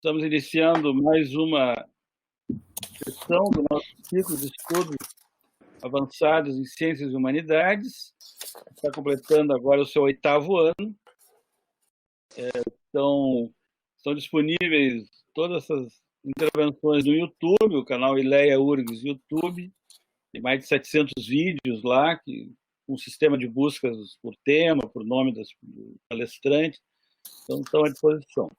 Estamos iniciando mais uma sessão do nosso ciclo de estudos avançados em Ciências e Humanidades. Está completando agora o seu 8º ano. Então, estão disponíveis todas essas intervenções no YouTube, o canal Ileia URGS YouTube. Tem mais de 700 vídeos lá, com um sistema de buscas por tema, por nome do palestrante. Então, estão à disposição.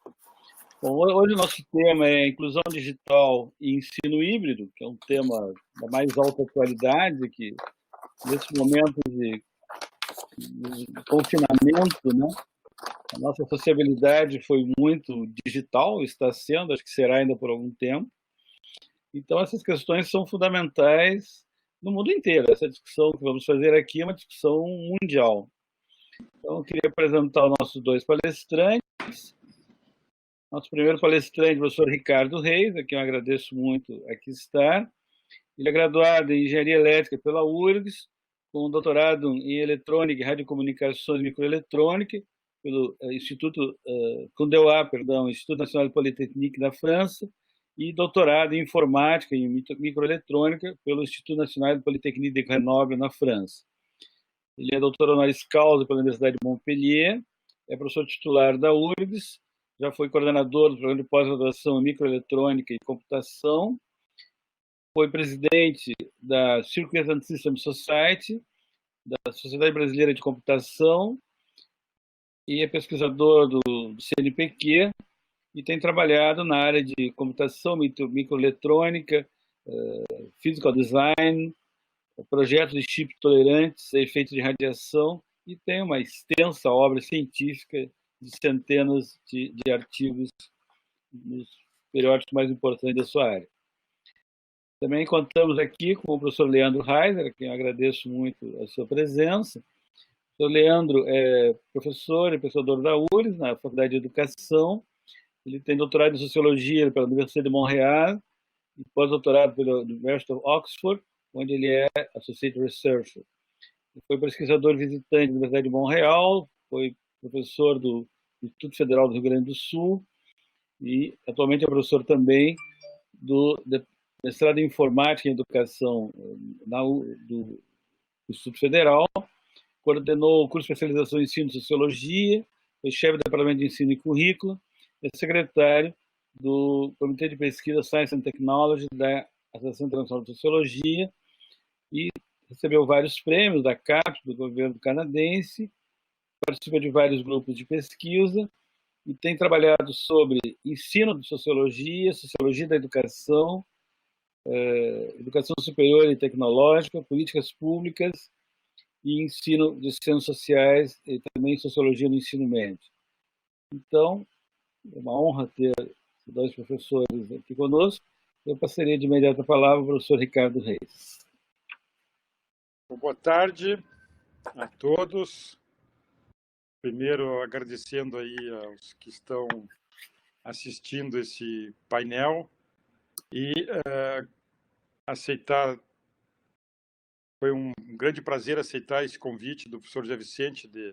Bom, hoje o nosso tema é inclusão digital e ensino híbrido, que é um tema da mais alta atualidade, que nesse momento de confinamento, né, a nossa sociabilidade foi muito digital, está sendo, acho que será ainda por algum tempo. Então, essas questões são fundamentais no mundo inteiro. Essa discussão que vamos fazer aqui é uma discussão mundial. Então, eu queria apresentar os nossos dois palestrantes. Nosso primeiro palestrante, o professor Ricardo Reis, a quem eu agradeço muito aqui estar. Ele é graduado em Engenharia Elétrica pela URGS, com doutorado em Eletrônica, Radiocomunicações e Microeletrônica, pelo Instituto Instituto Nacional de Polytechnique da França, e doutorado em Informática e Microeletrônica pelo Instituto Nacional de Polytechnique de Grenoble, na França. Ele é doutor honoris causa pela Universidade de Montpellier, é professor titular da URGS, já foi coordenador do programa de pós-graduação em Microeletrônica e Computação, foi presidente da Circuit and System Society, da Sociedade Brasileira de Computação, e é pesquisador do CNPq, e tem trabalhado na área de computação, microeletrônica, physical design, projetos de chips tolerantes a efeitos de radiação, e tem uma extensa obra científica de centenas de artigos nos periódicos mais importantes da sua área. Também contamos aqui com o professor Leandro Reiser, a quem eu agradeço muito a sua presença. O professor Leandro é professor e pesquisador da URGS, na Faculdade de Educação. Ele tem doutorado em Sociologia pela Universidade de Montreal e pós-doutorado pela University of Oxford, onde ele é Associate Researcher. Ele foi pesquisador visitante da Universidade de Montreal, foi professor do Instituto Federal do Rio Grande do Sul e atualmente é professor também do mestrado em Informática e Educação do Instituto Federal, coordenou o curso de especialização em Ensino e Sociologia, foi chefe do Departamento de Ensino e Currículo, é secretário do Comitê de Pesquisa Science and Technology da Associação Internacional de Sociologia e recebeu vários prêmios da CAPES, do governo canadense, participa de vários grupos de pesquisa e tem trabalhado sobre ensino de sociologia, sociologia da educação, educação superior e tecnológica, políticas públicas e ensino de ciências sociais e também sociologia no ensino médio. Então, é uma honra ter dois professores aqui conosco. Eu passaria de imediato a palavra ao professor Ricardo Reis. Boa tarde a todos. Primeiro, agradecendo aí aos que estão assistindo esse painel e aceitar. Foi um grande prazer aceitar esse convite do professor José Vicente de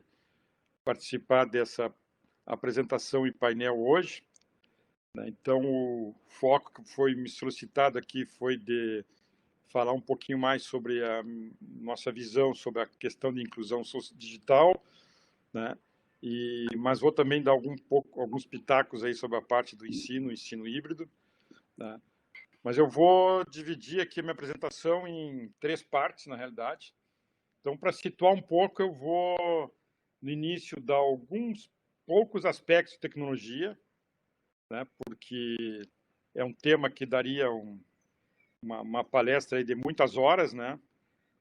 participar dessa apresentação e painel hoje. Então, o foco que foi me solicitado aqui foi de falar um pouquinho mais sobre a nossa visão sobre a questão de inclusão digital, né? Mas vou também dar alguns pitacos aí sobre a parte do ensino híbrido, né? Mas eu vou dividir aqui a minha apresentação em 3 partes, na realidade. Então, para situar um pouco, eu vou, no início, dar alguns poucos aspectos de tecnologia, né? Porque é um tema que daria uma palestra aí de muitas horas, né?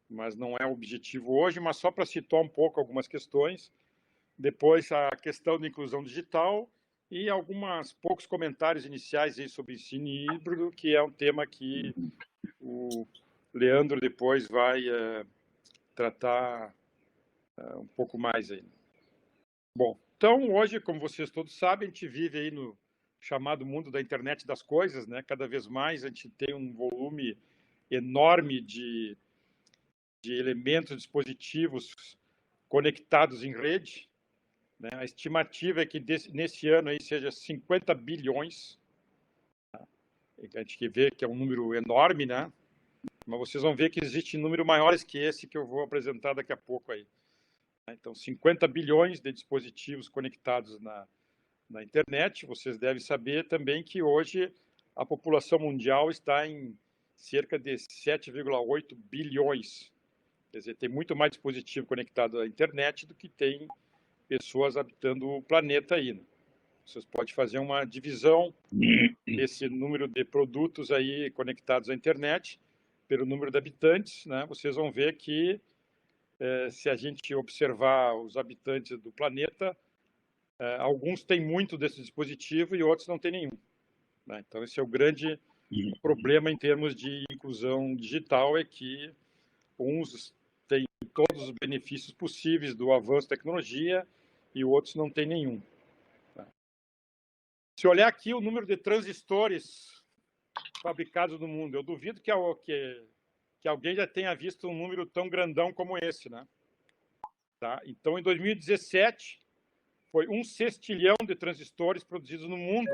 Mas não é o objetivo hoje, mas só para situar um pouco algumas questões. Depois, a questão da inclusão digital e poucos comentários iniciais aí sobre ensino híbrido, que é um tema que o Leandro depois vai tratar um pouco mais aí. Bom, então hoje, como vocês todos sabem, a gente vive aí no chamado mundo da internet das coisas, né? Cada vez mais a gente tem um volume enorme de elementos, dispositivos conectados em rede, né? A estimativa é que nesse ano aí seja 50 bilhões a gente vê que é um número enorme, né? Mas vocês vão ver que existem números maiores que esse que eu vou apresentar daqui a pouco aí. Então, 50 bilhões de dispositivos conectados na internet. Vocês devem saber também que hoje a população mundial está em cerca de 7,8 bilhões. Quer dizer, tem muito mais dispositivo conectado à internet do que tem pessoas habitando o planeta aí, né? Vocês podem fazer uma divisão desse número de produtos aí conectados à internet pelo número de habitantes, né? Vocês vão ver que se a gente observar os habitantes do planeta, alguns têm muito desse dispositivo e outros não têm nenhum, né? Então, esse é o grande problema em termos de inclusão digital, é que uns têm todos os benefícios possíveis do avanço da tecnologia e outros não têm nenhum. Se olhar aqui o número de transistores fabricados no mundo, eu duvido que alguém já tenha visto um número tão grandão como esse, né? Tá? Então, em 2017, foi 1 sextilhão de transistores produzidos no mundo,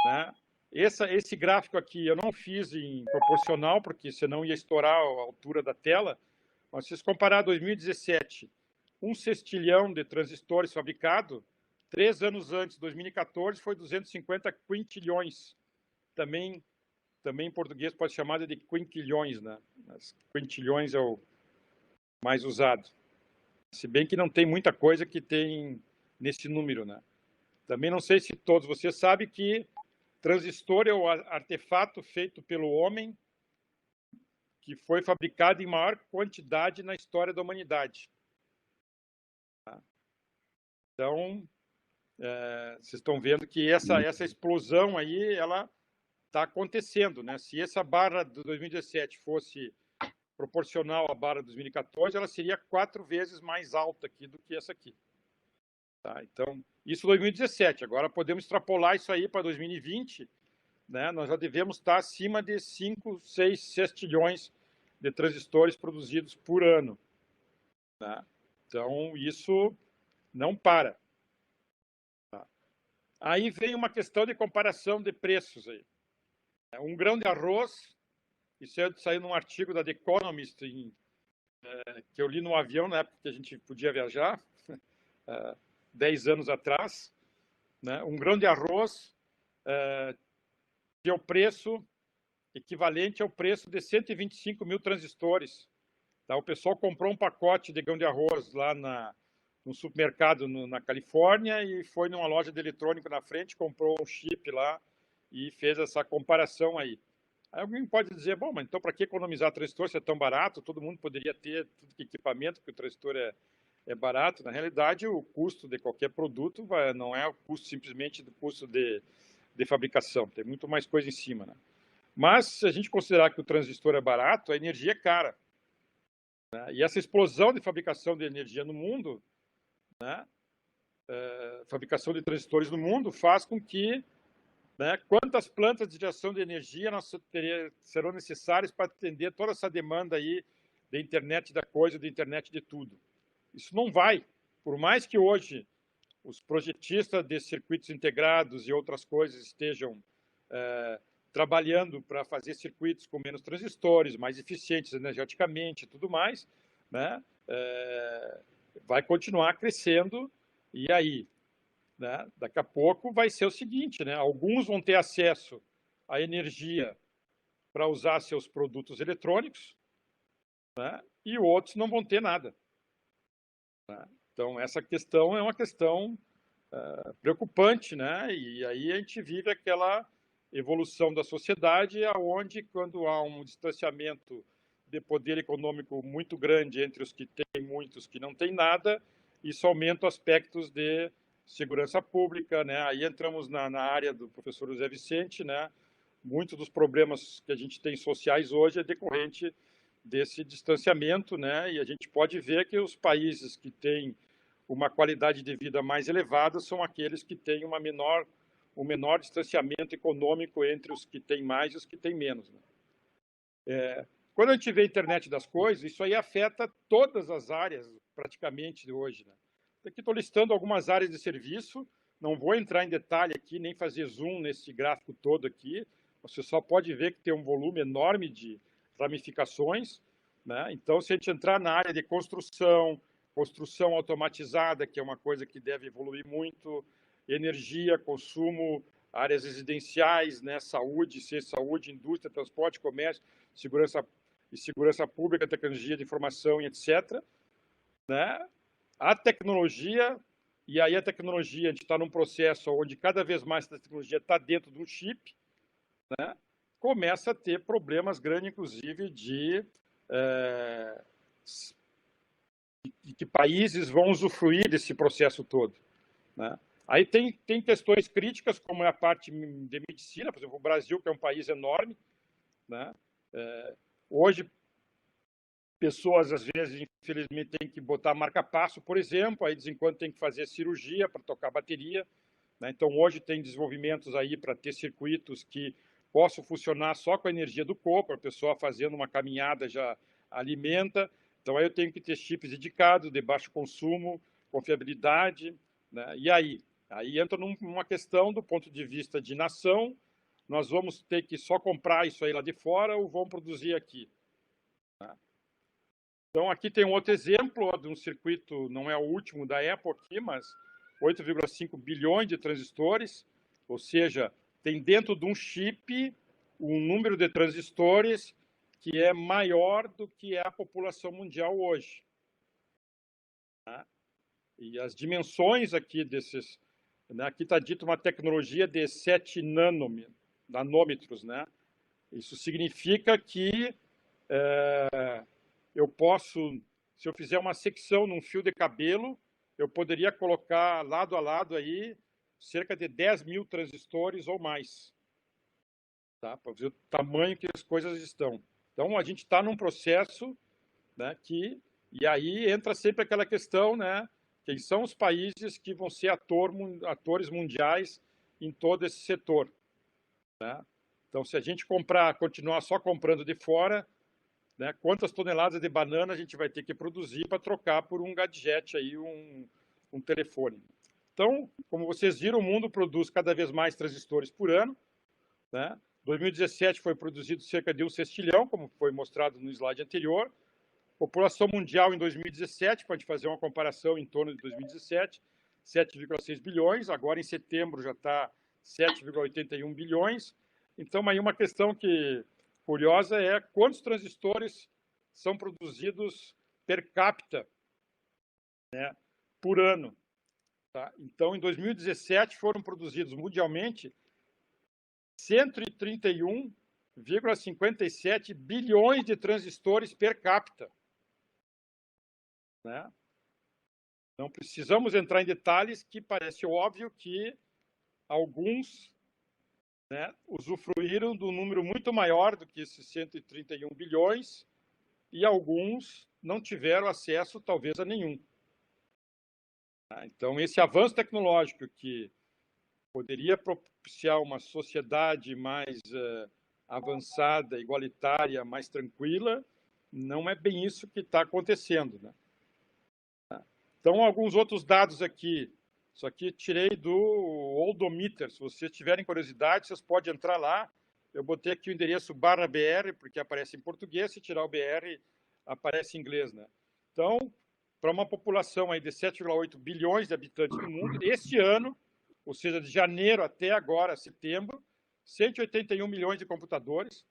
né? Esse gráfico aqui eu não fiz em proporcional, porque senão ia estourar a altura da tela, mas se vocês comparar 2017, 1 sextilhão de transistores fabricados, 3 anos antes, 2014, foi 250 quintilhões. Também em português pode ser chamada de quinquilhões, né? Mas quintilhões é o mais usado. Se bem que não tem muita coisa que tem nesse número, né? Também não sei se todos vocês sabem que transistor é o artefato feito pelo homem que foi fabricado em maior quantidade na história da humanidade. Então, vocês estão vendo que essa explosão aí, ela está acontecendo, né? Se essa barra de 2017 fosse proporcional à barra de 2014, ela seria 4 vezes mais alta aqui do que essa aqui. Tá? Então, isso 2017. Agora podemos extrapolar isso aí para 2020, né? Nós já devemos estar acima de 5, 6 sextilhões de transistores produzidos por ano. Tá? Então, isso não para. Tá? Aí vem uma questão de comparação de preços aí. Um grão de arroz, isso saiu num artigo da The Economist, que eu li no avião na época que a gente podia viajar, 10 anos atrás, né? Um grão de arroz tinha o preço equivalente ao preço de 125 mil transistores. Tá? O pessoal comprou um pacote de grão de arroz lá no supermercado na Califórnia e foi numa loja de eletrônico na frente, comprou um chip lá e fez essa comparação aí. Aí alguém pode dizer, bom, mas então para que economizar transistor se é tão barato? Todo mundo poderia ter tudo que equipamento, porque o transistor é barato. Na realidade, o custo de qualquer produto não é o custo simplesmente do custo de fabricação, tem muito mais coisa em cima, né? Mas, se a gente considerar que o transistor é barato, a energia é cara, né? E essa explosão de fabricação de energia no mundo, né, fabricação de transistores no mundo, faz com que, né, quantas plantas de geração de energia serão necessárias para atender toda essa demanda aí da internet da coisa, da internet de tudo. Isso não vai. Por mais que hoje os projetistas de circuitos integrados e outras coisas estejam trabalhando para fazer circuitos com menos transistores, mais eficientes energeticamente e tudo mais, né, vai continuar crescendo. E aí, né, daqui a pouco vai ser o seguinte, né, alguns vão ter acesso à energia para usar seus produtos eletrônicos, né, e outros não vão ter nada. Né? Então, essa questão é uma questão preocupante, né? E aí a gente vive aquela evolução da sociedade, aonde quando há um distanciamento de poder econômico muito grande entre os que têm muito e os que não têm nada, isso aumenta aspectos de segurança pública, né? Aí entramos na área do professor José Vicente, né? Muitos dos problemas que a gente tem sociais hoje é decorrente desse distanciamento, né? E a gente pode ver que os países que têm uma qualidade de vida mais elevada são aqueles que têm um menor distanciamento econômico entre os que têm mais e os que têm menos. Né? Quando a gente vê a internet das coisas, isso aí afeta todas as áreas, praticamente, de hoje. Né? Aqui estou listando algumas áreas de serviço, Não vou entrar em detalhe aqui, nem fazer zoom nesse gráfico todo aqui. Você só pode ver que tem um volume enorme de ramificações, né? Então, se a gente entrar na área de construção automatizada, que é uma coisa que deve evoluir muito, energia, consumo, áreas residenciais, né? Saúde, indústria, transporte, comércio, segurança pública, tecnologia de informação e etc., né? A tecnologia, e aí a tecnologia, a gente está num processo onde cada vez mais a tecnologia está dentro de um chip, né? Começa a ter problemas grandes, inclusive, de que países vão usufruir desse processo todo, né? Aí tem questões críticas, como é a parte de medicina, por exemplo, o Brasil, que é um país enorme, né? Hoje, pessoas, às vezes, infelizmente, têm que botar marca-passo, por exemplo, aí, de vez em quando, tem que fazer cirurgia para tocar bateria, né? Então, hoje tem desenvolvimentos aí para ter circuitos que possam funcionar só com a energia do corpo, a pessoa fazendo uma caminhada já alimenta. Então, aí eu tenho que ter chips dedicados, de baixo consumo, confiabilidade, né? E aí? Aí entra numa questão do ponto de vista de nação, nós vamos ter que só comprar isso aí lá de fora ou vamos produzir aqui, né? Então, aqui tem um outro exemplo de um circuito, não é o último da Apple aqui, mas 8,5 bilhões de transistores, ou seja, tem dentro de um chip um número de transistores que é maior do que é a população mundial hoje, tá? E as dimensões aqui desses, né, aqui está dito uma tecnologia de 7 nanômetros, né? Isso significa que eu posso, se eu fizer uma secção num fio de cabelo, eu poderia colocar lado a lado aí cerca de 10 mil transistores ou mais, tá? Para ver o tamanho que as coisas estão. Então, a gente está num processo, né, e aí entra sempre aquela questão, né, quem são os países que vão ser atores mundiais em todo esse setor, né? Então, se a gente continuar só comprando de fora, né, quantas toneladas de banana a gente vai ter que produzir para trocar por um gadget, aí, um telefone. Então, como vocês viram, o mundo produz cada vez mais transistores por ano, né? 2017 foi produzido cerca de 1 sextilhão, como foi mostrado no slide anterior. População mundial em 2017, para a gente fazer uma comparação em torno de 2017, 7,6 bilhões, agora em setembro já está 7,81 bilhões. Então, aí uma questão curiosa é quantos transistores são produzidos per capita, né, por ano, tá? Então, em 2017 foram produzidos mundialmente 131,57 bilhões de transistores per capita, né? Não precisamos entrar em detalhes, que parece óbvio que alguns, né, usufruíram de um número muito maior do que esses 131 bilhões e alguns não tiveram acesso, talvez, a nenhum. Então, esse avanço tecnológico que poderia propiciar uma sociedade mais avançada, igualitária, mais tranquila, não é bem isso que está acontecendo, né? Então, alguns outros dados aqui. Isso aqui tirei do Odometer. Se vocês tiverem curiosidade, vocês podem entrar lá. Eu botei aqui o endereço /BR, porque aparece em português. Se tirar o BR, aparece em inglês, né? Então, para uma população aí de 7,8 bilhões de habitantes no mundo, este ano, ou seja, de janeiro até agora, setembro, 181 milhões de computadores,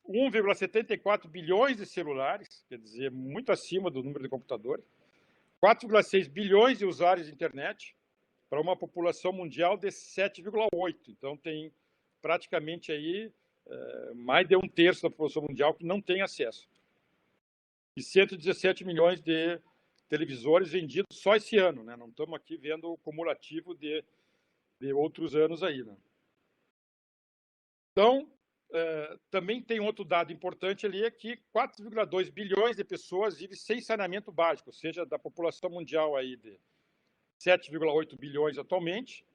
1,74 bilhões de celulares, quer dizer, muito acima do número de computadores, 4,6 bilhões de usuários de internet, para uma população mundial de 7,8. Então, tem praticamente aí mais de 1/3 da população mundial que não tem acesso. E 117 milhões de televisores vendidos só esse ano, né? Não estamos aqui vendo o cumulativo de outros anos aí, né? Então, também tem outro dado importante ali, é que 4,2 bilhões de pessoas vivem sem saneamento básico, ou seja, da população mundial aí de 7,8 bilhões atualmente,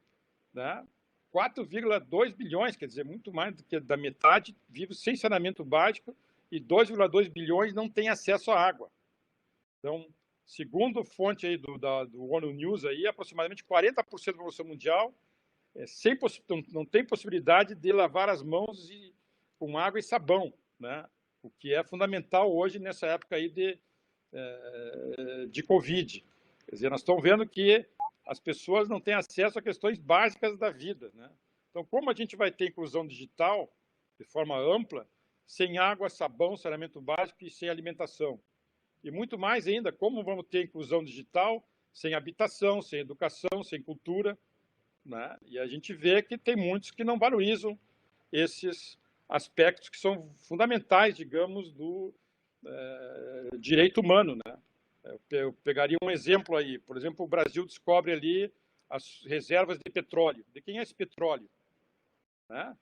né? 4,2 bilhões, quer dizer, muito mais do que da metade, vive sem saneamento básico e 2,2 bilhões não têm acesso à água. Então, segundo fonte aí do ONU News, aí, aproximadamente 40% da população mundial não tem possibilidade de lavar as mãos com água e sabão, né? O que é fundamental hoje nessa época aí de Covid. Quer dizer, nós estamos vendo que as pessoas não têm acesso a questões básicas da vida, né? Então, como a gente vai ter inclusão digital de forma ampla, sem água, sabão, saneamento básico e sem alimentação? E muito mais ainda, como vamos ter inclusão digital sem habitação, sem educação, sem cultura, né? E a gente vê que tem muitos que não valorizam esses aspectos que são fundamentais, digamos, do direito humano, né? Eu pegaria um exemplo aí. Por exemplo, o Brasil descobre ali as reservas de petróleo. De quem é esse petróleo? Né?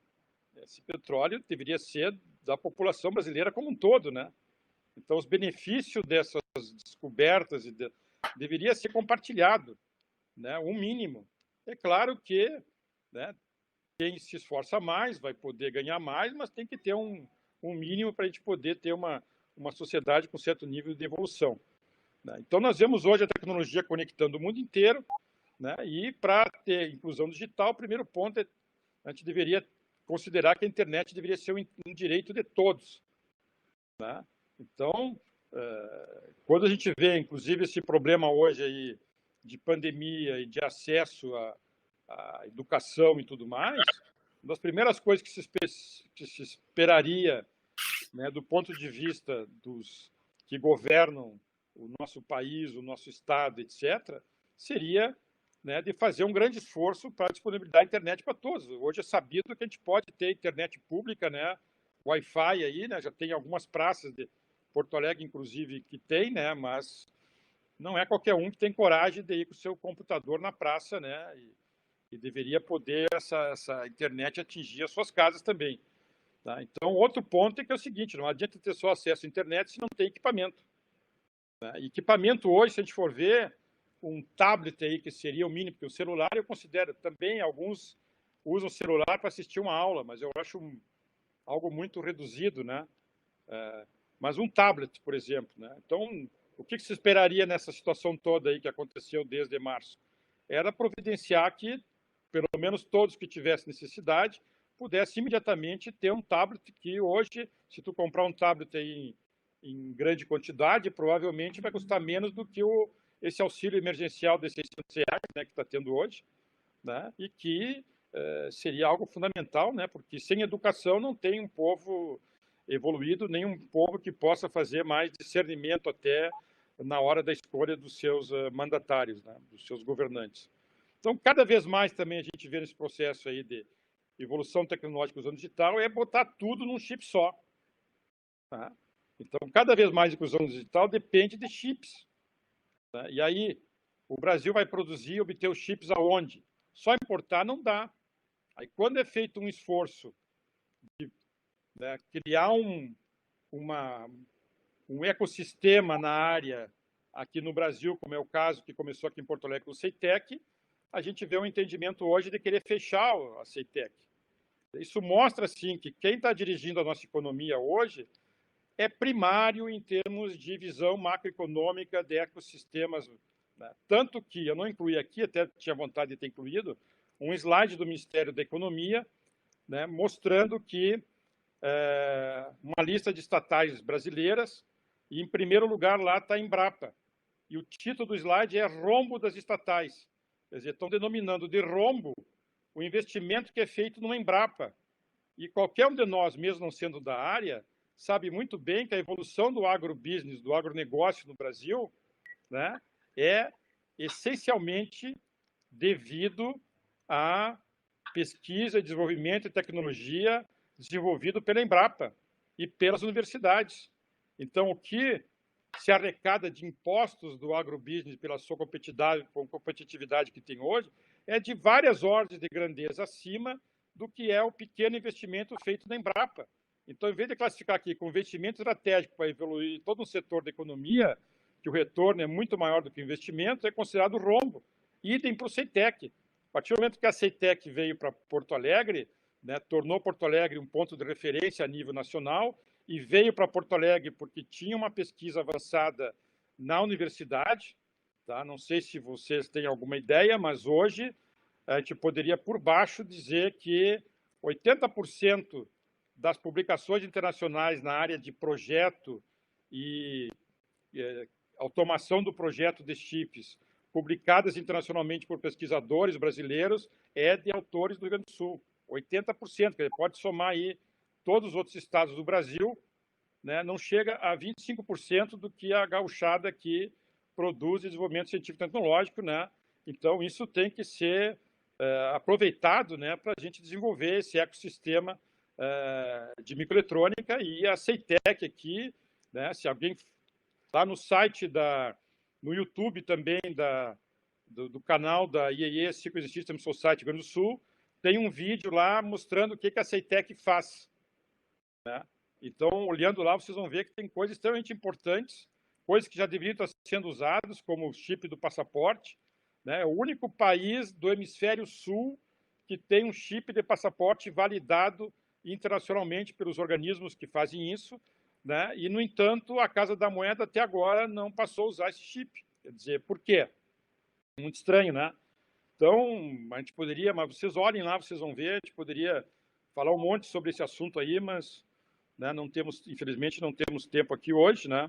Esse petróleo deveria ser da população brasileira como um todo, né? Então, os benefícios dessas descobertas deveria ser compartilhado, né? Um mínimo. É claro que, né, quem se esforça mais vai poder ganhar mais, mas tem que ter um mínimo para a gente poder ter uma sociedade com certo nível de evolução. Né? Então, nós vemos hoje a tecnologia conectando o mundo inteiro, né? E para ter inclusão digital, o primeiro ponto é a gente deveria considerar que a internet deveria ser um direito de todos. Né? Então, quando a gente vê, inclusive, esse problema hoje aí de pandemia e de acesso à educação e tudo mais, uma das primeiras coisas que se esperaria, né, do ponto de vista dos que governam o nosso país, o nosso estado, etc., seria, né, de fazer um grande esforço para disponibilizar a internet para todos. Hoje é sabido que a gente pode ter internet pública, né, Wi-Fi aí, né, já tem algumas praças de Porto Alegre, inclusive, que tem, né, mas não é qualquer um que tem coragem de ir com o seu computador na praça, né, e deveria poder essa internet atingir as suas casas também. Tá? Então, outro ponto é que é o seguinte, não adianta ter só acesso à internet se não tem equipamento. Né? Equipamento hoje, se a gente for ver, um tablet aí, que seria o mínimo, porque o celular eu considero também, alguns usam o celular para assistir uma aula, mas eu acho algo muito reduzido, né? Mas um tablet, por exemplo, né? Então, o que se esperaria nessa situação toda aí que aconteceu desde março? Era providenciar que, pelo menos todos que tivessem necessidade, pudesse imediatamente ter um tablet que hoje, se tu comprar um tablet aí em grande quantidade, provavelmente vai custar menos do que esse auxílio emergencial de R$600, né, que está tendo hoje, né, e que seria algo fundamental, né, porque sem educação não tem um povo evoluído, nem um povo que possa fazer mais discernimento até na hora da escolha dos seus mandatários, né, dos seus governantes. Então, cada vez mais também a gente vê nesse processo aí de evolução tecnológica usando digital é botar tudo num chip só. Tá? Então, cada vez mais a inclusão digital depende de chips. Tá? E aí, o Brasil vai produzir, obter os chips aonde? Só importar não dá. Aí, quando é feito um esforço de, né, criar um ecossistema na área aqui no Brasil, como é o caso que começou aqui em Porto Alegre com o CEITEC, a gente vê um entendimento hoje de querer fechar a CEITEC. Isso mostra, sim, que quem está dirigindo a nossa economia hoje é primário em termos de visão macroeconômica de ecossistemas. Né? Tanto que eu não incluí aqui, até tinha vontade de ter incluído, um slide do Ministério da Economia, né, mostrando que uma lista de estatais brasileiras, e em primeiro lugar lá está a Embrapa. E o título do slide é Rombo das Estatais. Quer dizer, estão denominando de rombo o investimento que é feito numa Embrapa. E qualquer um de nós, mesmo não sendo da área, sabe muito bem que a evolução do agrobusiness, do agronegócio no Brasil, né, é essencialmente devido à pesquisa, desenvolvimento e tecnologia desenvolvido pela Embrapa e pelas universidades. Então, o que se arrecada de impostos do agrobusiness pela sua competitividade que tem hoje é de várias ordens de grandeza acima do que é o pequeno investimento feito na Embrapa. Então, em vez de classificar aqui como investimento estratégico para evoluir todo um setor da economia, que o retorno é muito maior do que o investimento, é considerado rombo. Idem para o CEITEC. A partir do momento que a CEITEC veio para Porto Alegre, né, tornou Porto Alegre um ponto de referência a nível nacional, e veio para Porto Alegre porque tinha uma pesquisa avançada na universidade, tá? Não sei se vocês têm alguma ideia, mas hoje a gente poderia, por baixo, dizer que 80% das publicações internacionais na área de projeto e automação do projeto de chips, publicadas internacionalmente por pesquisadores brasileiros, é de autores do Rio Grande do Sul. 80%, quer dizer, pode somar aí todos os outros estados do Brasil, né, não chega a 25% do que a gauchada aqui produz desenvolvimento científico e tecnológico, né? Então, isso tem que ser aproveitado, né, para a gente desenvolver esse ecossistema de microeletrônica. E a CEITEC aqui, né, se alguém lá no site no YouTube também do canal da IEE Sequence System Society Rio Grande do Sul, tem um vídeo lá mostrando o que a CEITEC faz, né? Então, olhando lá, vocês vão ver que tem coisas extremamente importantes, coisas que já deveriam estar sendo usadas, como o chip do passaporte, né? É o único país do hemisfério sul que tem um chip de passaporte validado internacionalmente pelos organismos que fazem isso, né? E, no entanto, a Casa da Moeda até agora não passou a usar esse chip. Quer dizer, por quê? Muito estranho, né? Então, a gente poderia, mas vocês olhem lá, vocês vão ver, a gente poderia falar um monte sobre esse assunto aí, mas, né, não temos, infelizmente, não temos tempo aqui hoje, né?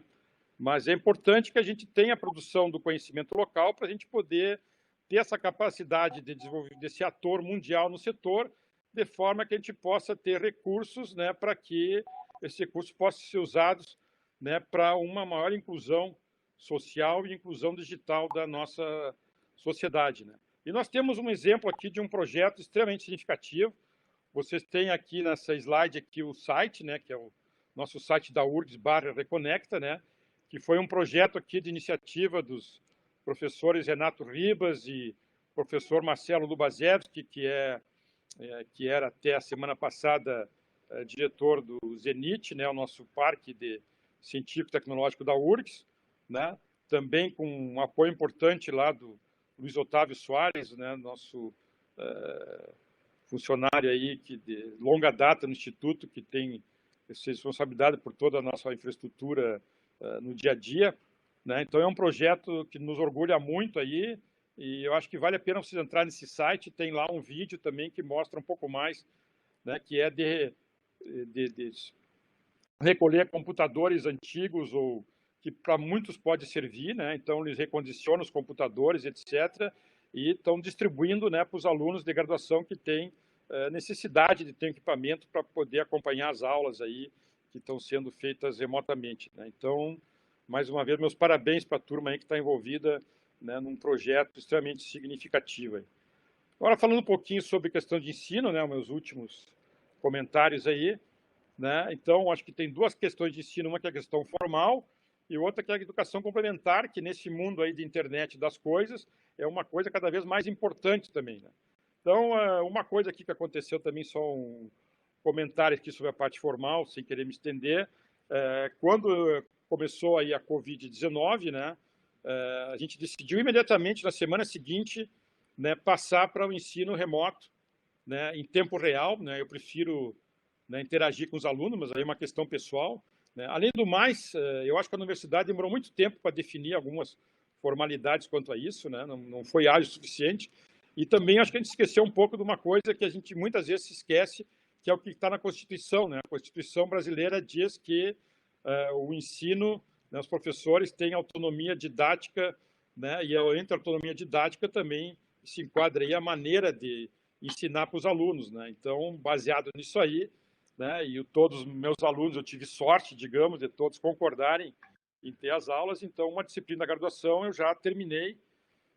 Mas é importante que a gente tenha a produção do conhecimento local para a gente poder ter essa capacidade de desenvolver desse ator mundial no setor, de forma que a gente possa ter recursos, né, para que esses recursos possam ser usados, né, para uma maior inclusão social e inclusão digital da nossa sociedade, né? E nós temos um exemplo aqui de um projeto extremamente significativo. Vocês têm aqui nessa slide aqui o site, né, que é o nosso site da URGS/Reconecta, né, que foi um projeto aqui de iniciativa dos professores Renato Ribas e professor Marcelo Lubazewski, que era até a semana passada diretor do Zenit, né, o nosso parque científico e tecnológico da URGS, né, também com um apoio importante lá do Luiz Otávio Soares, né, nosso funcionário aí de longa data no Instituto, que tem essa responsabilidade por toda a nossa infraestrutura no dia a dia, né? Então, é um projeto que nos orgulha muito aí, e eu acho que vale a pena vocês entrarem nesse site. Tem lá um vídeo também que mostra um pouco mais, né, que é de recolher computadores antigos, ou que para muitos pode servir, né? Então, eles recondicionam os computadores, etc., e estão distribuindo, né, para os alunos de graduação que têm necessidade de ter equipamento para poder acompanhar as aulas aí que estão sendo feitas remotamente, né? Então, mais uma vez, meus parabéns para a turma aí que está envolvida, né, num projeto extremamente significativo aí. Agora, falando um pouquinho sobre questão de ensino, né, meus últimos comentários aí, né? Então, acho que tem duas questões de ensino, uma que é a questão formal e outra que é a educação complementar, que nesse mundo aí de internet das coisas é uma coisa cada vez mais importante também, né? Então, uma coisa aqui que aconteceu também, só um comentário aqui sobre a parte formal, sem querer me estender, quando começou aí a Covid-19, né, a gente decidiu imediatamente, na semana seguinte, né, passar para o ensino remoto, né, em tempo real, né? Eu prefiro, né, interagir com os alunos, mas aí é uma questão pessoal, né? Além do mais, eu acho que a universidade demorou muito tempo para definir algumas formalidades quanto a isso, né? Não foi ágil o suficiente. E também acho que a gente esqueceu um pouco de uma coisa que a gente muitas vezes se esquece, que é o que está na Constituição, né? A Constituição brasileira diz que o ensino, né, os professores têm autonomia didática, né? E entre a autonomia didática também se enquadra aí a maneira de ensinar para os alunos, né? Então, baseado nisso aí, né, e todos os meus alunos, eu tive sorte, digamos, de todos concordarem em ter as aulas. Então, uma disciplina da graduação eu já terminei,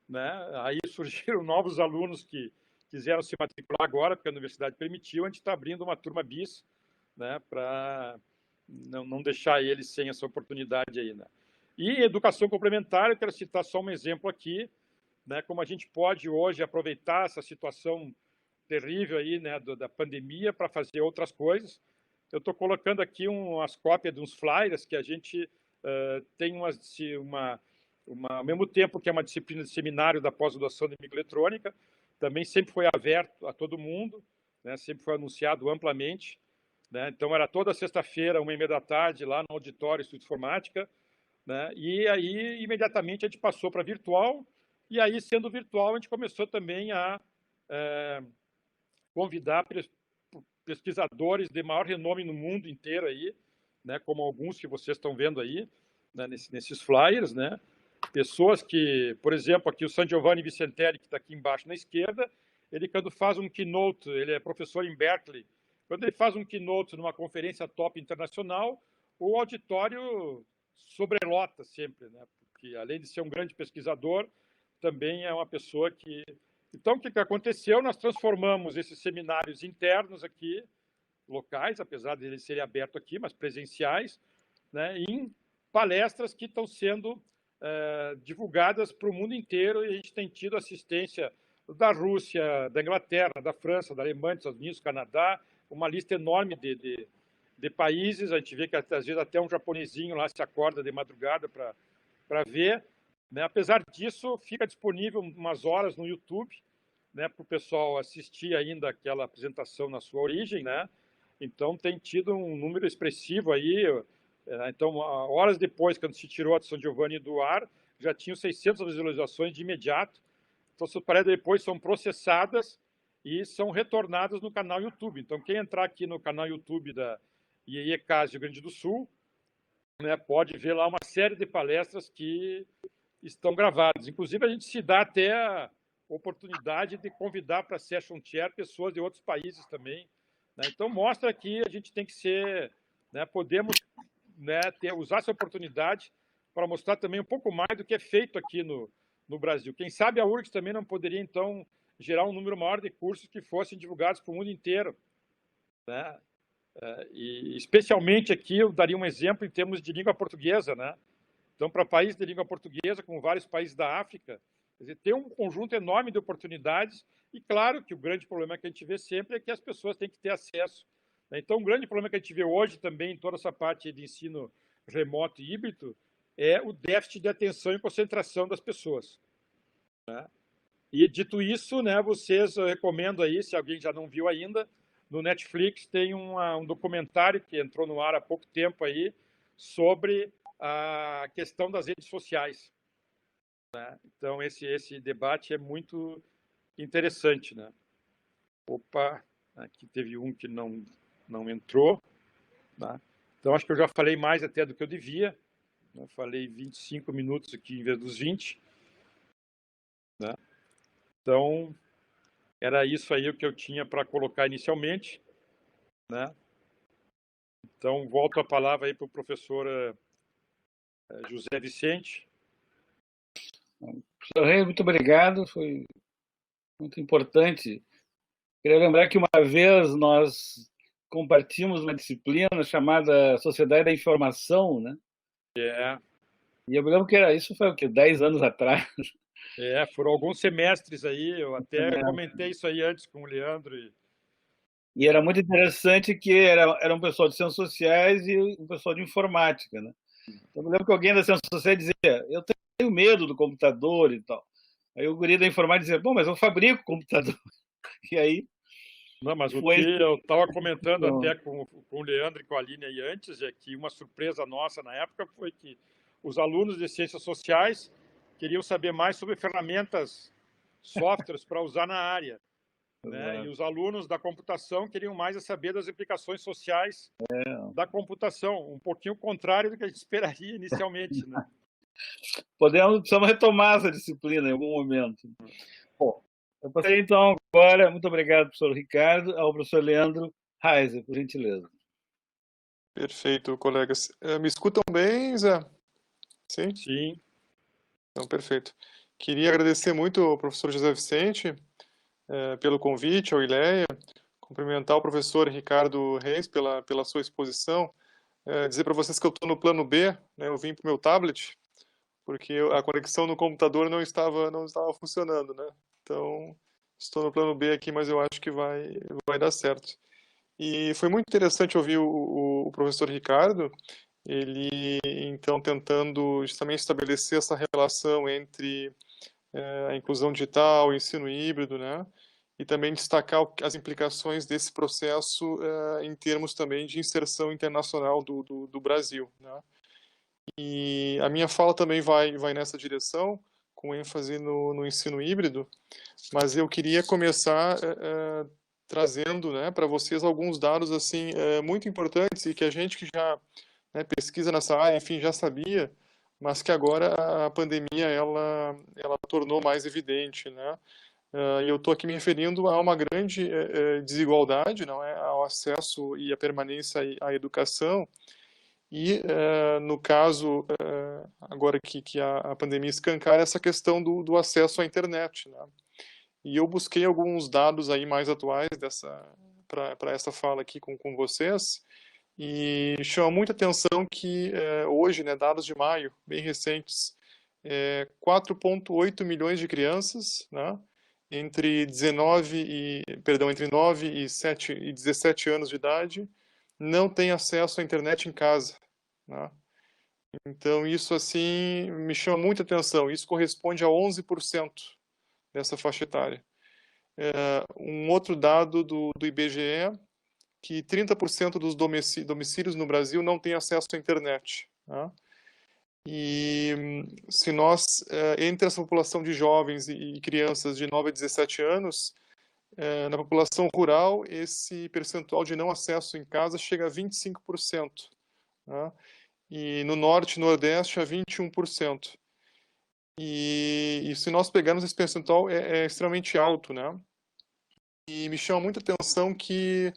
né? Aí surgiram novos alunos que quiseram se matricular agora, porque a universidade permitiu. A gente está abrindo uma turma bis, né, para não deixar eles sem essa oportunidade aí, né? E educação complementar, eu quero citar só um exemplo aqui, né, como a gente pode hoje aproveitar essa situação terrível aí, né, da pandemia, para fazer outras coisas. Eu estou colocando aqui umas cópias de uns flyers que a gente tem ao mesmo tempo que é uma disciplina de seminário da pós-graduação de microeletrônica, também sempre foi aberto a todo mundo, né, sempre foi anunciado amplamente, né? Então, era toda sexta-feira, 1h30 da tarde, lá no auditório Instituto de Informática, né? E aí, imediatamente, a gente passou para virtual, e aí, sendo virtual, a gente começou também a convidar pesquisadores de maior renome no mundo inteiro aí, né, como alguns que vocês estão vendo aí, né, nesses flyers, né? Pessoas que, por exemplo, aqui o San Giovanni Vicentelli, que está aqui embaixo na esquerda, ele quando faz um keynote, ele é professor em Berkeley, quando ele faz um keynote numa conferência top internacional, o auditório sobrelota sempre, né? Porque além de ser um grande pesquisador, também é uma pessoa que... Então, o que aconteceu? Nós transformamos esses seminários internos aqui, locais, apesar de eles serem abertos aqui, mas presenciais, né, em palestras que estão sendo divulgadas para o mundo inteiro, e a gente tem tido assistência da Rússia, da Inglaterra, da França, da Alemanha, dos Estados Unidos, Canadá, uma lista enorme de países. A gente vê que às vezes até um japonesinho lá se acorda de madrugada para ver, né? Apesar disso, fica disponível umas horas no YouTube, né, para o pessoal assistir ainda aquela apresentação na sua origem, né? Então, tem tido um número expressivo aí. Então, horas depois, quando se tirou a de San Giovanni do ar, já tinham 600 visualizações de imediato. Então, essas palestras depois são processadas e são retornadas no canal YouTube. Então, quem entrar aqui no canal YouTube da IECAS Rio Grande do Sul, né, pode ver lá uma série de palestras que estão gravadas. Inclusive, a gente se dá até a oportunidade de convidar para a Session Chair pessoas de outros países também, né? Então, mostra que a gente tem que ser, né, podemos, né, usar essa oportunidade para mostrar também um pouco mais do que é feito aqui no Brasil. Quem sabe a URGS também não poderia, então, gerar um número maior de cursos que fossem divulgados para o mundo inteiro, né? E especialmente aqui eu daria um exemplo em termos de língua portuguesa, né? Então, para países de língua portuguesa, como vários países da África, quer dizer, tem um conjunto enorme de oportunidades, e claro que o grande problema que a gente vê sempre é que as pessoas têm que ter acesso, né? Então, o grande problema que a gente vê hoje também em toda essa parte de ensino remoto e híbrido é o déficit de atenção e concentração das pessoas, né? E, dito isso, né, vocês, eu recomendo aí, se alguém já não viu ainda, no Netflix tem um documentário que entrou no ar há pouco tempo aí sobre a questão das redes sociais, né? Então, esse debate é muito interessante, né? Opa, aqui teve um que não entrou, né? Então, acho que eu já falei mais até do que eu devia, né? Falei 25 minutos aqui em vez dos 20, né? Então, era isso aí o que eu tinha para colocar inicialmente, né? Então, volto a palavra aí para o professor José Vicente. Professor Reis, muito obrigado, foi muito importante. Queria lembrar que uma vez nós compartilhamos uma disciplina chamada Sociedade da Informação, né? E eu me lembro que isso foi o quê? 10 anos atrás. Foram alguns semestres aí, eu até comentei isso aí antes com o Leandro. E era muito interessante que era um pessoal de ciências sociais e um pessoal de informática, né? Então, eu me lembro que alguém da ciências sociais dizia, eu tenho medo do computador e tal. Aí o guri da informática dizia, bom, mas eu fabrico computador. E aí... Não, mas o que eu estava comentando até com o Leandro e com a Aline aí antes, é que uma surpresa nossa na época foi que os alunos de ciências sociais queriam saber mais sobre ferramentas, softwares para usar na área, né? E os alunos da computação queriam mais saber das implicações sociais da computação, um pouquinho contrário do que a gente esperaria inicialmente, né? Precisamos retomar essa disciplina em algum momento. Bom, eu passei então agora, muito obrigado, professor Ricardo, ao professor Leandro Reiser, por gentileza. Perfeito, colegas. Me escutam bem, Zé? Sim? Sim. Então, perfeito. Queria agradecer muito ao professor José Vicente pelo convite, ao ILEA, cumprimentar o professor Ricardo Reis pela sua exposição, dizer para vocês que eu estou no plano B, né, eu vim para o meu tablet, porque a conexão no computador não estava funcionando, né? Então, estou no plano B aqui, mas eu acho que vai dar certo. E foi muito interessante ouvir o professor Ricardo, ele, então, tentando justamente estabelecer essa relação entre a inclusão digital, o ensino híbrido, né? E também destacar as implicações desse processo em termos também de inserção internacional do Brasil, né? E a minha fala também vai nessa direção, com ênfase no ensino híbrido, mas eu queria começar trazendo, né, para vocês alguns dados assim muito importantes e que a gente que já, né, pesquisa nessa área, enfim, já sabia, mas que agora a pandemia ela tornou mais evidente, né? E eu estou aqui me referindo a uma grande desigualdade, não é, ao acesso e à permanência à educação. E, no caso, agora que a pandemia escancara, essa questão do acesso à internet, né? E eu busquei alguns dados aí mais atuais para essa fala aqui com vocês, e chama muita atenção que hoje, né, dados de maio, bem recentes, 4,8 milhões de crianças, né, entre 9 e 17 anos de idade, não têm acesso à internet em casa, né? Então, isso, assim, me chama muita atenção. Isso corresponde a 11% dessa faixa etária. Um outro dado do IBGE, que 30% dos domicílios no Brasil não têm acesso à internet, né? E se nós, entre essa população de jovens e crianças de 9 a 17 anos, na população rural, esse percentual de não acesso em casa chega a 25%, né? E no norte e nordeste a 21%. E se nós pegarmos esse percentual, é extremamente alto, né? E me chama muita atenção que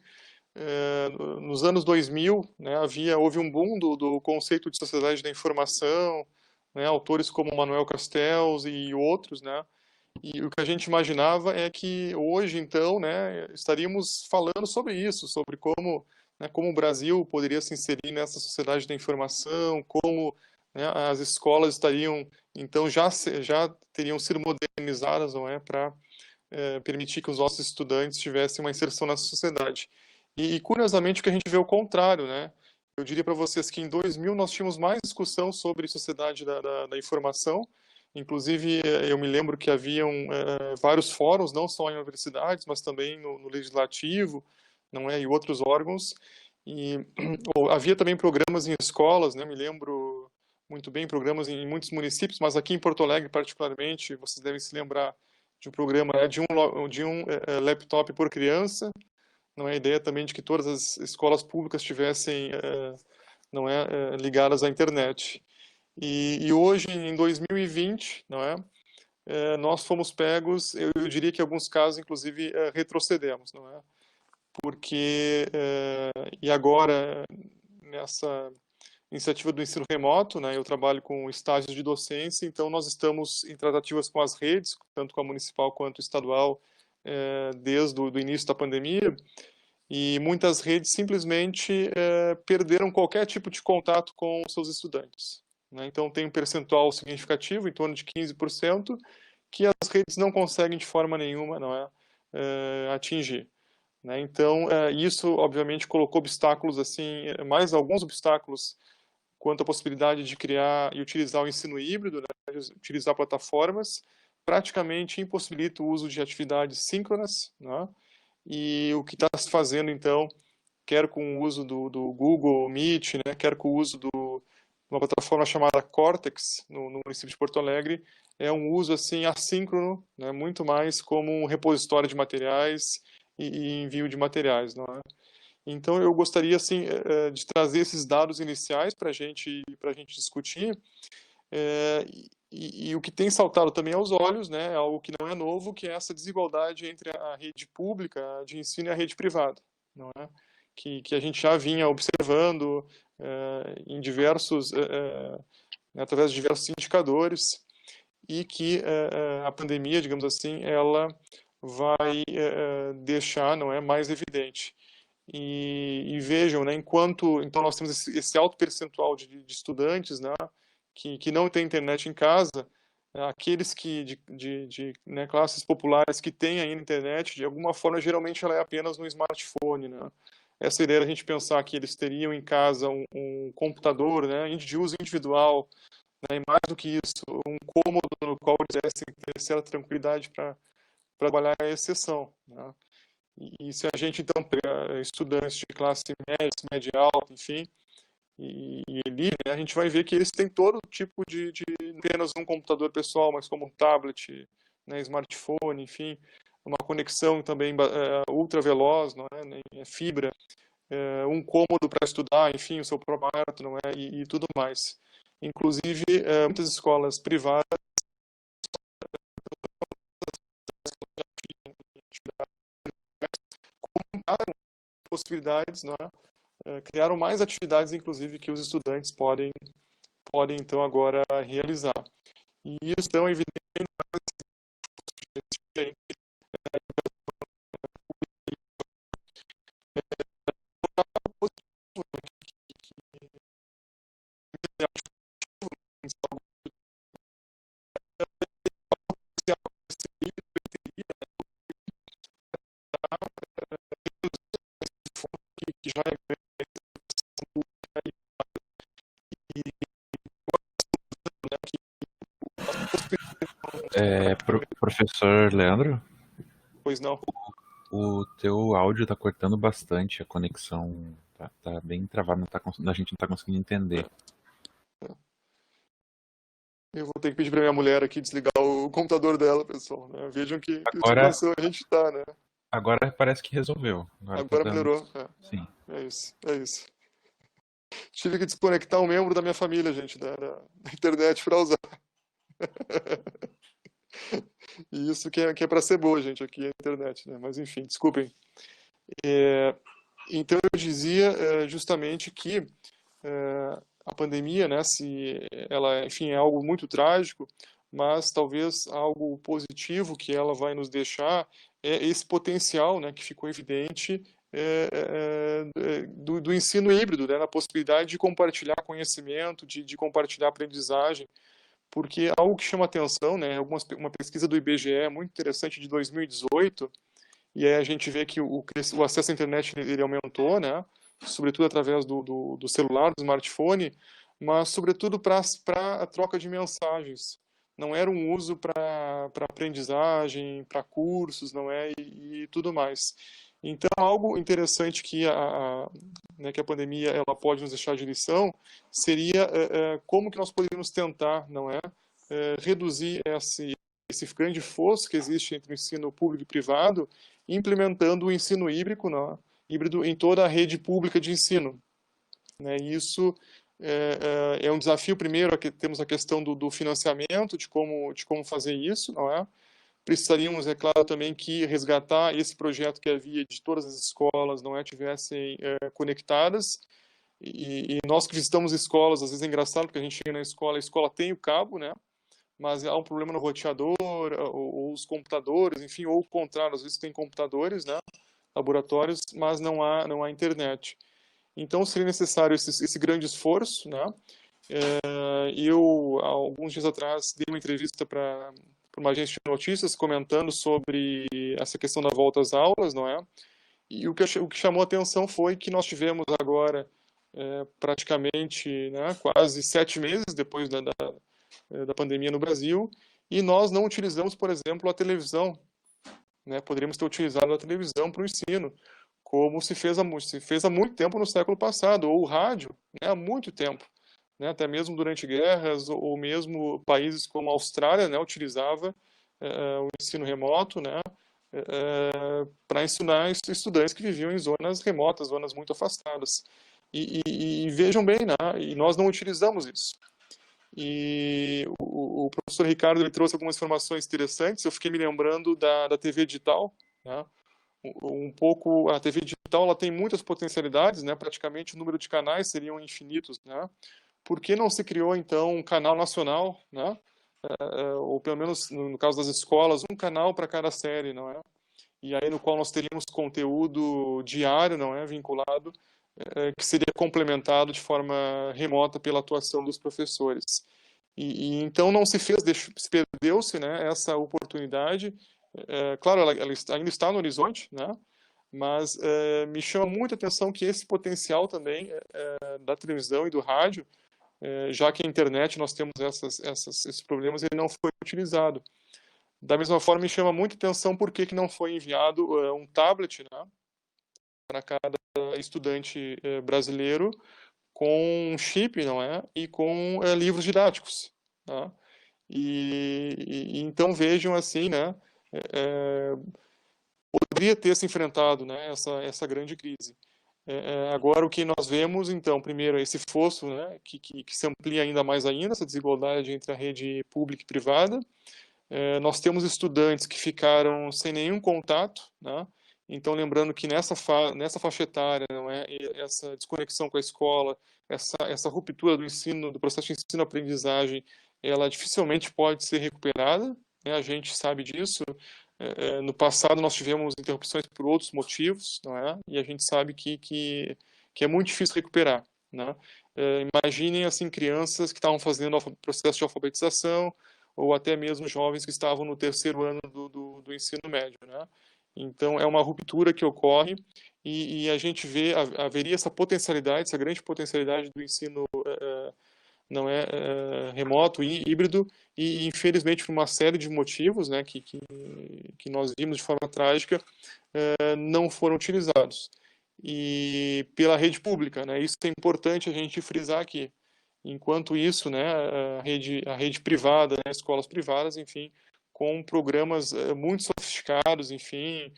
nos anos 2000, né, houve um boom do conceito de sociedade da informação, né, autores como Manuel Castells e outros, né? E o que a gente imaginava é que hoje, então, né, estaríamos falando sobre isso, sobre como, né, como o Brasil poderia se inserir nessa sociedade da informação, como, né, as escolas estariam, então, já teriam sido modernizadas, não é, para permitir que os nossos estudantes tivessem uma inserção na sociedade. E curiosamente, o que a gente vê é o contrário, né? Eu diria para vocês que em 2000 nós tínhamos mais discussão sobre sociedade da informação. Inclusive, eu me lembro que haviam vários fóruns, não só em universidades, mas também no legislativo, não é, e outros órgãos. E havia também programas em escolas, né? Me lembro muito bem, programas em muitos municípios, mas aqui em Porto Alegre, particularmente, vocês devem se lembrar de um programa, né, de um laptop por criança. Não é a ideia também de que todas as escolas públicas estivessem não é, ligadas à internet. E hoje, em 2020, não é, nós fomos pegos, eu diria que em alguns casos, inclusive, retrocedemos, não é? Porque, e agora, nessa iniciativa do ensino remoto, né, eu trabalho com estágios de docência, então nós estamos em tratativas com as redes, tanto com a municipal quanto estadual, desde o início da pandemia, e muitas redes simplesmente perderam qualquer tipo de contato com os seus estudantes, né? Então tem um percentual significativo, em torno de 15%, que as redes não conseguem de forma nenhuma, não é, atingir, né? Então isso obviamente colocou obstáculos, assim, mais alguns obstáculos quanto à possibilidade de criar e utilizar o ensino híbrido, né, de utilizar plataformas, praticamente impossibilita o uso de atividades síncronas, né? E o que está se fazendo, então, quer com o uso do Google Meet, né, quer com o uso de uma plataforma chamada Cortex, no município de Porto Alegre, é um uso assim assíncrono, né, muito mais como um repositório de materiais e envio de materiais, não é? Então, eu gostaria, assim, de trazer esses dados iniciais para a gente discutir, e o que tem saltado também aos olhos, né, algo que não é novo, que é essa desigualdade entre a rede pública de ensino e a rede privada, não é? Que a gente já vinha observando em diversos, através de diversos indicadores, e que a pandemia, digamos assim, ela vai deixar, não é, mais evidente. E vejam, né, então nós temos esse alto percentual de estudantes, né, que não tem internet em casa, aqueles né, classes populares que têm ainda internet, de alguma forma, geralmente ela é apenas no smartphone, né? Essa ideia da gente pensar que eles teriam em casa um computador, né, de uso individual, né, e mais do que isso, um cômodo no qual eles pudessem ter certa tranquilidade para trabalhar é a exceção, né? E se a gente, então, pegar estudantes de classe média, média alta, enfim, e Eli, né, a gente vai ver que eles têm todo tipo de apenas um computador pessoal, mas como um tablet, né, smartphone, enfim, uma conexão também ultra veloz, não é, né, fibra, um cômodo para estudar, enfim, o seu próprio quarto, não é, e tudo mais. Inclusive, muitas escolas privadas criaram possibilidades, não é, criaram mais atividades, inclusive, que os estudantes podem então agora realizar. E isso então evidente que já Professor Leandro, pois não. o teu áudio tá cortando bastante, a conexão tá bem travada, a gente não tá conseguindo entender. Eu vou ter que pedir para minha mulher aqui desligar o computador dela, pessoal, né? Vejam que Agora, situação a gente tá, né? agora parece que resolveu. Agora tá dando... melhorou. Sim. É isso. Tive que desconectar um membro da minha família, gente, da internet para usar. E isso que é para ser boa, gente, aqui a internet, né? Mas enfim, desculpem. Então eu dizia justamente que a pandemia, né, se ela, enfim, é algo muito trágico, mas talvez algo positivo que ela vai nos deixar é esse potencial, né, que ficou evidente do ensino híbrido, né, na possibilidade de compartilhar conhecimento, de compartilhar aprendizagem, porque algo que chama atenção, né, uma pesquisa do IBGE muito interessante de 2018, e aí a gente vê que o acesso à internet ele aumentou, né, sobretudo através do celular, do smartphone, mas sobretudo para a troca de mensagens. Não era um uso para aprendizagem, para cursos, não é, e tudo mais. Então, algo interessante que né, que a pandemia ela pode nos deixar de lição seria como que nós poderíamos tentar, não é, reduzir esse grande fosso que existe entre o ensino público e privado, implementando o ensino híbrido, né, híbrido em toda a rede pública de ensino. Né? Isso é um desafio. Primeiro, temos a questão do financiamento, de como fazer isso, não é? Precisaríamos, é claro, também que resgatar esse projeto que havia de todas as escolas não é, tivessem conectadas. E nós que visitamos escolas, às vezes é engraçado, porque a gente chega na escola, a escola tem o cabo, né? Mas há um problema no roteador, ou os computadores, enfim, ou o contrário, às vezes tem computadores, né? Laboratórios, mas não há internet. Então seria necessário esse grande esforço, né? Eu, há alguns dias atrás, dei uma entrevista para uma agência de notícias comentando sobre essa questão da volta às aulas, não é? E o que chamou a atenção foi que nós tivemos agora praticamente, né, quase 7 meses depois da pandemia no Brasil, e nós não utilizamos, por exemplo, a televisão, né? Poderíamos ter utilizado a televisão para o ensino, como se fez há muito tempo no século passado, ou o rádio, né, há muito tempo, né, até mesmo durante guerras, ou mesmo países como a Austrália, né, utilizava o ensino remoto, né, para ensinar estudantes que viviam em zonas remotas, zonas muito afastadas. E vejam bem, né, e nós não utilizamos isso. E o professor Ricardo ele trouxe algumas informações interessantes. Eu fiquei me lembrando da TV digital, né? Um pouco a TV digital ela tem muitas potencialidades, né? Praticamente o número de canais seriam infinitos, né? Por que não se criou então um canal nacional, né? Ou pelo menos no caso das escolas, um canal para cada série, não é? E aí no qual nós teríamos conteúdo diário, não é, vinculado, que seria complementado de forma remota pela atuação dos professores. E então não se fez, se perdeu-se, né, essa oportunidade. Claro, ela ainda está no horizonte, né? Mas me chama muita atenção que esse potencial também da televisão e do rádio, já que a internet nós temos esses problemas, ele não foi utilizado. Da mesma forma, me chama muita atenção por que não foi enviado um tablet, né, para cada estudante brasileiro, com chip, não é? E com livros didáticos, tá? E então vejam assim, né? Poderia ter se enfrentado, né? Essa grande crise. Agora o que nós vemos, então, primeiro esse fosso, né? Que se amplia ainda mais ainda, essa desigualdade entre a rede pública e privada. Nós temos estudantes que ficaram sem nenhum contato, né? Então, lembrando que nessa faixa etária, não é, essa desconexão com a escola, essa ruptura do ensino, do processo de ensino-aprendizagem, ela dificilmente pode ser recuperada, né? A gente sabe disso. No passado, nós tivemos interrupções por outros motivos, não é? E a gente sabe que é muito difícil recuperar, né? Imaginem, assim, crianças que estavam fazendo o processo de alfabetização, ou até mesmo jovens que estavam no terceiro ano do ensino médio, né? Então, é uma ruptura que ocorre e a gente vê, haveria essa potencialidade, essa grande potencialidade do ensino não é remoto e híbrido, e infelizmente por uma série de motivos, né, que nós vimos de forma trágica, não foram utilizados. E pela rede pública, né, isso é importante a gente frisar aqui. Enquanto isso, né, a rede privada, né, escolas privadas, enfim, com programas muito sofisticados, enfim,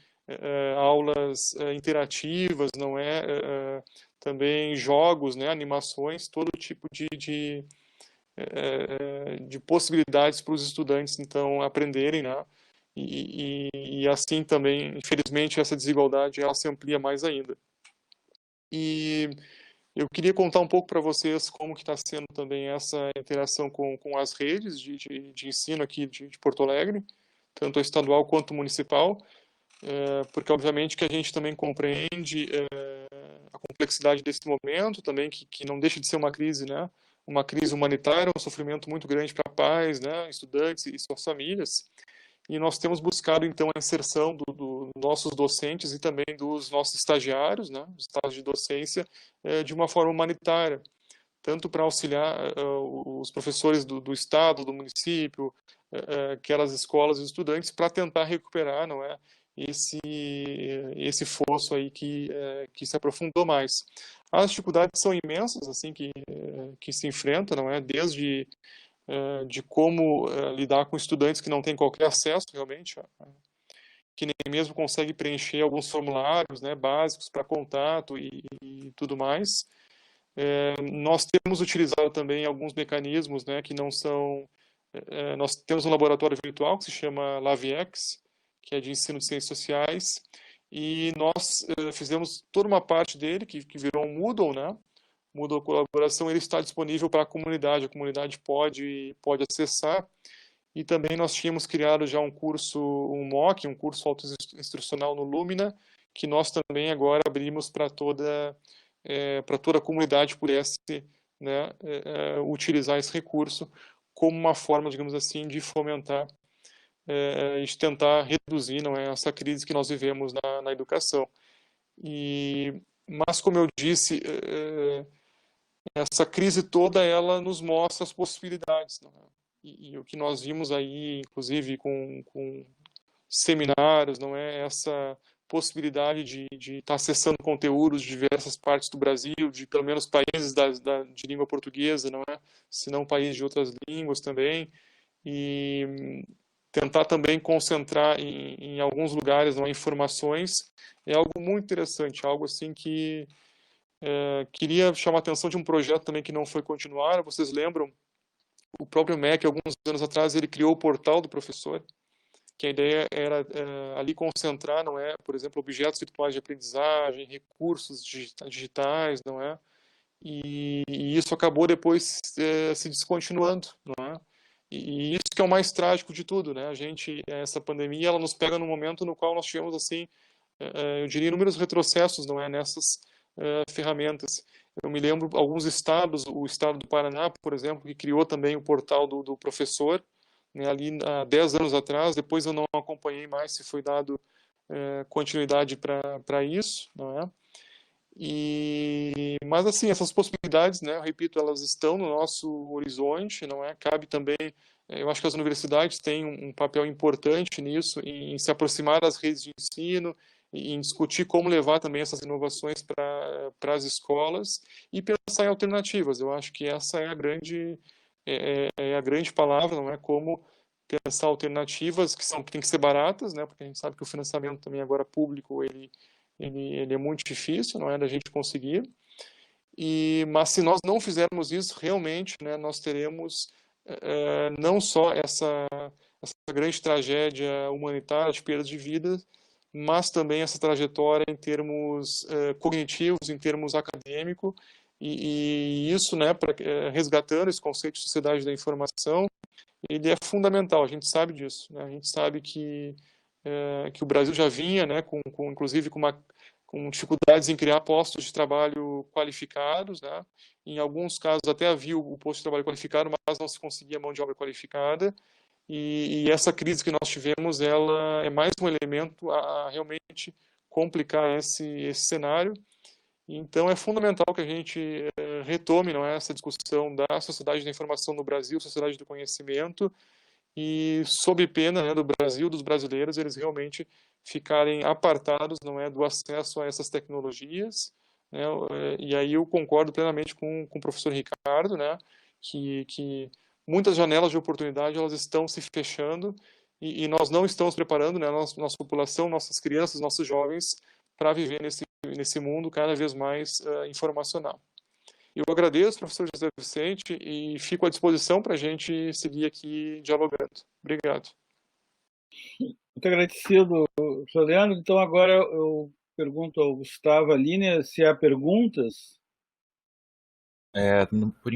aulas interativas, não é, também jogos, né, animações, todo tipo de possibilidades para os estudantes, então, aprenderem, né, e assim também, infelizmente, essa desigualdade ela se amplia mais ainda. E eu queria contar um pouco para vocês como que está sendo também essa interação com as redes de ensino aqui de Porto Alegre, tanto a estadual quanto a municipal, porque obviamente que a gente também compreende a complexidade desse momento, também que não deixa de ser uma crise, né? Uma crise humanitária, um sofrimento muito grande para pais, né? Estudantes e suas famílias. E nós temos buscado, então, a inserção dos nossos docentes e também dos nossos estagiários, né, os estágios de docência, de uma forma humanitária, tanto para auxiliar os professores do estado, do município, aquelas escolas e estudantes, para tentar recuperar, não é, esse fosso aí que se aprofundou mais. As dificuldades são imensas, assim, que se enfrenta, não é, desde de como lidar com estudantes que não têm qualquer acesso realmente, que nem mesmo conseguem preencher alguns formulários, né, básicos para contato e tudo mais. Nós temos utilizado também alguns mecanismos, né, que não são... nós temos um laboratório virtual que se chama LabVIEX, que é de ensino de ciências sociais, e nós fizemos toda uma parte dele, que virou um Moodle, né, Moodle Colaboração, ele está disponível para a comunidade pode acessar, e também nós tínhamos criado já um curso, um MOOC, um curso autoinstrucional no Lumina, que nós também agora abrimos para toda a comunidade pudesse, né, utilizar esse recurso como uma forma, digamos assim, de fomentar e de tentar reduzir, não é, essa crise que nós vivemos na educação. Mas, como eu disse, essa crise toda ela nos mostra as possibilidades, né? E o que nós vimos aí, inclusive com seminários, não é, essa possibilidade de estar acessando conteúdos de diversas partes do Brasil, de pelo menos países de língua portuguesa, não é, se não países de outras línguas também, e tentar também concentrar em alguns lugares, não é, informações, é algo muito interessante, algo assim que queria chamar a atenção de um projeto também que não foi continuado. Vocês lembram? O próprio MEC, alguns anos atrás, ele criou o portal do professor, que a ideia era ali concentrar, não é, por exemplo, objetos virtuais de aprendizagem, recursos digitais, não é? E isso acabou depois se descontinuando, não é? E isso que é o mais trágico de tudo, né? Essa pandemia, ela nos pega num momento no qual nós tivemos, assim, eu diria, inúmeros retrocessos, não é, nessas ferramentas. Eu me lembro alguns estados, o estado do Paraná, por exemplo, que criou também o portal do professor, né, ali há 10 anos atrás. Depois eu não acompanhei mais se foi dado continuidade para isso, não é? Mas assim, essas possibilidades, né, eu repito, elas estão no nosso horizonte, não é? Cabe também, eu acho que as universidades têm um papel importante nisso, em se aproximar das redes de ensino, em discutir como levar também essas inovações para as escolas e pensar em alternativas. Eu acho que essa é a grande palavra, não é? Como pensar alternativas que tem que ser baratas, né? Porque a gente sabe que o financiamento também agora público ele é muito difícil, não é, da gente conseguir. Mas se nós não fizermos isso, realmente, né, nós teremos não só essa grande tragédia humanitária de perda de vida, mas também essa trajetória em termos cognitivos, em termos acadêmicos, e isso, né, resgatando esse conceito de sociedade da informação, ele é fundamental, a gente sabe disso, né? A gente sabe que o Brasil já vinha, né, inclusive com dificuldades em criar postos de trabalho qualificados, né? Em alguns casos até havia o posto de trabalho qualificado, mas não se conseguia mão de obra qualificada. E essa crise que nós tivemos, ela é mais um elemento a realmente complicar esse cenário. Então é fundamental que a gente retome, não é, essa discussão da sociedade da informação no Brasil, sociedade do conhecimento, e sob pena, né, do Brasil, dos brasileiros, eles realmente ficarem apartados, não é, do acesso a essas tecnologias, né? E aí eu concordo plenamente com o professor Ricardo, né, que muitas janelas de oportunidade elas estão se fechando e nós não estamos preparando, né, nossa população, nossas crianças, nossos jovens para viver nesse mundo cada vez mais informacional. Eu agradeço, professor José Vicente, e fico à disposição para a gente seguir aqui dialogando. Obrigado. Muito agradecido, professor Leandro. Então, agora eu pergunto ao Gustavo Aline se há perguntas. Por